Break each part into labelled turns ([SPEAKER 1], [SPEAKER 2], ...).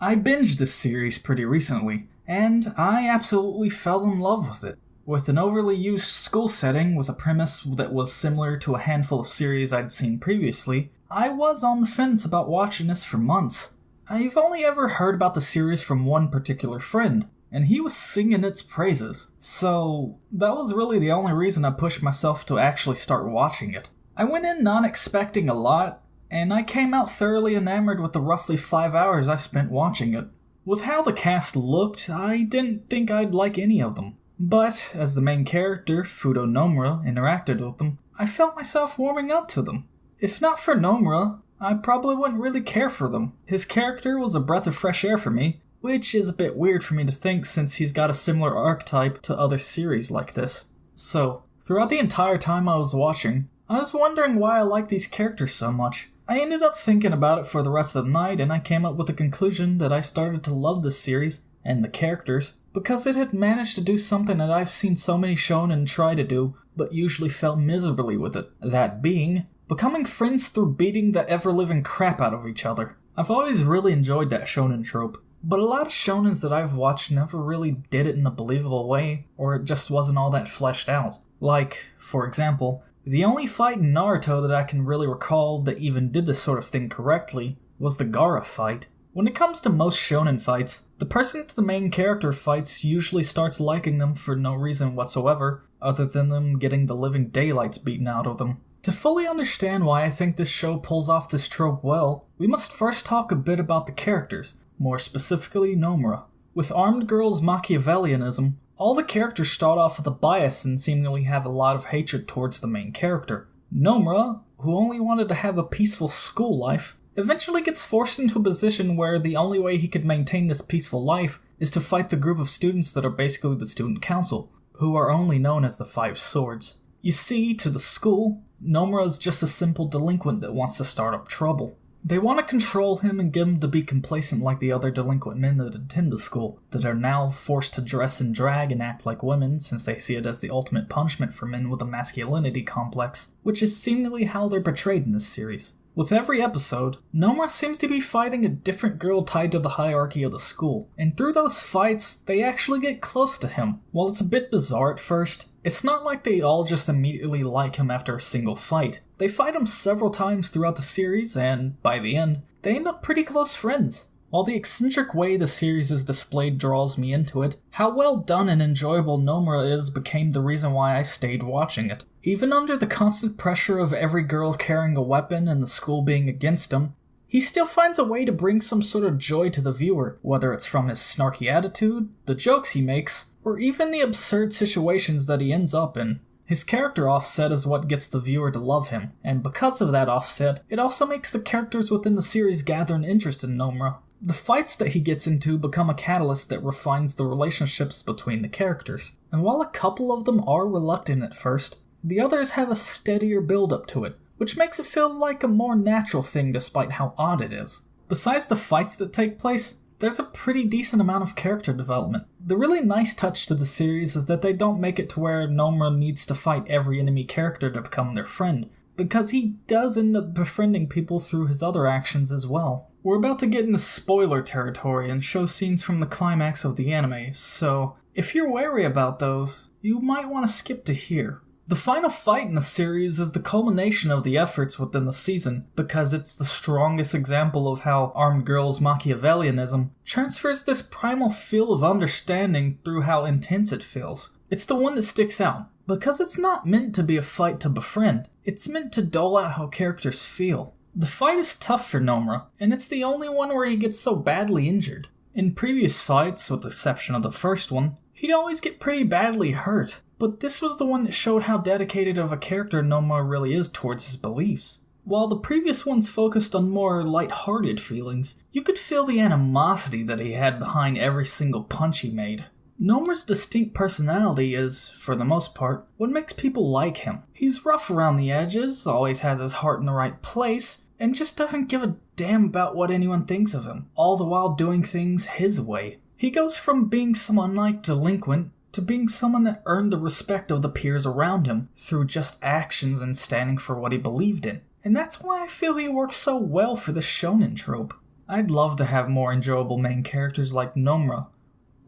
[SPEAKER 1] I binged this series pretty recently, and I absolutely fell in love with it. With an overly used school setting with a premise that was similar to a handful of series I'd seen previously, I was on the fence about watching this for months. I've only ever heard about the series from one particular friend, and he was singing its praises, so that was really the only reason I pushed myself to actually start watching it. I went in not expecting a lot, and I came out thoroughly enamored with the roughly 5 hours I spent watching it. With how the cast looked, I didn't think I'd like any of them. But, as the main character, Fudou Nomura, interacted with them, I felt myself warming up to them. If not for Nomura, I probably wouldn't really care for them. His character was a breath of fresh air for me, which is a bit weird for me to think since he's got a similar archetype to other series like this. So, throughout the entire time I was watching, I was wondering why I liked these characters so much. I ended up thinking about it for the rest of the night, and I came up with the conclusion that I started to love this series, and the characters, because it had managed to do something that I've seen so many shonen try to do, but usually fell miserably with it. That being, becoming friends through beating the ever-living crap out of each other. I've always really enjoyed that shonen trope, but a lot of shonens that I've watched never really did it in a believable way, or it just wasn't all that fleshed out. Like, for example, the only fight in Naruto that I can really recall that even did this sort of thing correctly was the Gaara fight. When it comes to most shonen fights, the person that the main character fights usually starts liking them for no reason whatsoever, other than them getting the living daylights beaten out of them. To fully understand why I think this show pulls off this trope well, we must first talk a bit about the characters, more specifically Nomura. With Armed Girl's Machiavellianism, all the characters start off with a bias and seemingly have a lot of hatred towards the main character. Nomura, who only wanted to have a peaceful school life, eventually gets forced into a position where the only way he could maintain this peaceful life is to fight the group of students that are basically the student council, who are only known as the Five Swords. You see, to the school, Nomura is just a simple delinquent that wants to start up trouble. They want to control him and get him to be complacent like the other delinquent men that attend the school, that are now forced to dress and drag and act like women since they see it as the ultimate punishment for men with a masculinity complex, which is seemingly how they're portrayed in this series. With every episode, Nomura seems to be fighting a different girl tied to the hierarchy of the school, and through those fights, they actually get close to him. While it's a bit bizarre at first, it's not like they all just immediately like him after a single fight. They fight him several times throughout the series, and by the end, they end up pretty close friends. While the eccentric way the series is displayed draws me into it, how well done and enjoyable Nomura is became the reason why I stayed watching it. Even under the constant pressure of every girl carrying a weapon and the school being against him, he still finds a way to bring some sort of joy to the viewer, whether it's from his snarky attitude, the jokes he makes, or even the absurd situations that he ends up in. His character offset is what gets the viewer to love him, and because of that offset, it also makes the characters within the series gather an interest in Nomura. The fights that he gets into become a catalyst that refines the relationships between the characters, and while a couple of them are reluctant at first, the others have a steadier build-up to it, which makes it feel like a more natural thing despite how odd it is. Besides the fights that take place, there's a pretty decent amount of character development. The really nice touch to the series is that they don't make it to where Nomura needs to fight every enemy character to become their friend, because he does end up befriending people through his other actions as well. We're about to get into spoiler territory and show scenes from the climax of the anime, so if you're wary about those, you might want to skip to here. The final fight in the series is the culmination of the efforts within the season, because it's the strongest example of how Armed Girl's Machiavellianism transfers this primal feel of understanding through how intense it feels. It's the one that sticks out, because it's not meant to be a fight to befriend, it's meant to dole out how characters feel. The fight is tough for Nomura, and it's the only one where he gets so badly injured. In previous fights, with the exception of the first one, he'd always get pretty badly hurt, but this was the one that showed how dedicated of a character Nomura really is towards his beliefs. While the previous ones focused on more light-hearted feelings, you could feel the animosity that he had behind every single punch he made. Nomura's distinct personality is, for the most part, what makes people like him. He's rough around the edges, always has his heart in the right place, and just doesn't give a damn about what anyone thinks of him, all the while doing things his way. He goes from being someone like delinquent to being someone that earned the respect of the peers around him through just actions and standing for what he believed in. And that's why I feel he works so well for the shonen trope. I'd love to have more enjoyable main characters like Nomura,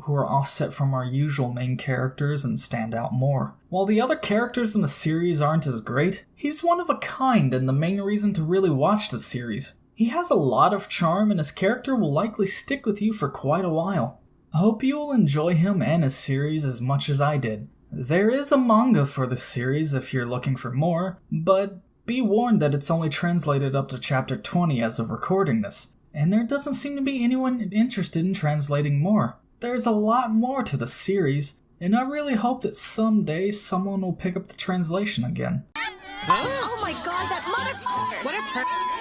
[SPEAKER 1] who are offset from our usual main characters and stand out more. While the other characters in the series aren't as great, he's one of a kind and the main reason to really watch the series. He has a lot of charm and his character will likely stick with you for quite a while. I hope you'll enjoy him and his series as much as I did. There is a manga for this series if you're looking for more, but be warned that it's only translated up to chapter 20 as of recording this, and there doesn't seem to be anyone interested in translating more. There's a lot more to the series, and I really hope that someday someone will pick up the translation again.
[SPEAKER 2] Oh my god, that motherfucker! What a